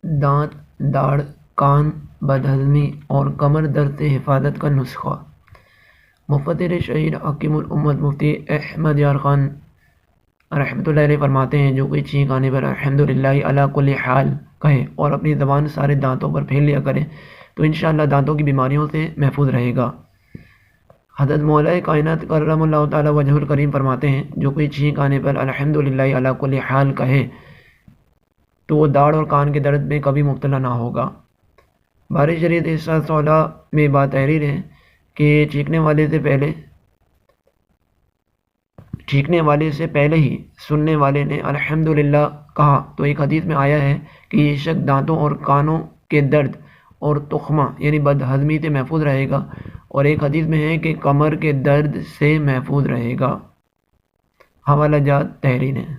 دانت، داڑھ، کان، بدہضمی اور کمر درد سے حفاظت کا نسخہ۔ مفسر شہید حکیم الامت مفتی احمد یار خان رحمۃ اللہ علیہ فرماتے ہیں، جو کوئی چھینک آنے پر الحمدللہ علی کل حال کہے اور اپنی زبان سارے دانتوں پر پھیر لیا کرے تو انشاءاللہ دانتوں کی بیماریوں سے محفوظ رہے گا۔ حضرت مولا کائنات کرم اللہ تعالی وجہ الکریم فرماتے ہیں، جو کوئی چھینک آنے پر الحمدللہ علی کل حال کہے تو وہ داڑھ اور کان کے درد میں کبھی مبتلا نہ ہوگا۔ بارِ شریعت ارشاد 16 میں بات تحریر ہے کہ چھینکنے والے سے پہلے ہی سننے والے نے الحمدللہ کہا تو ایک حدیث میں آیا ہے کہ یہ شخص دانتوں اور کانوں کے درد اور تخمہ یعنی بدہضمی سے محفوظ رہے گا، اور ایک حدیث میں ہے کہ کمر کے درد سے محفوظ رہے گا۔ حوالہ جات تحریر ہیں۔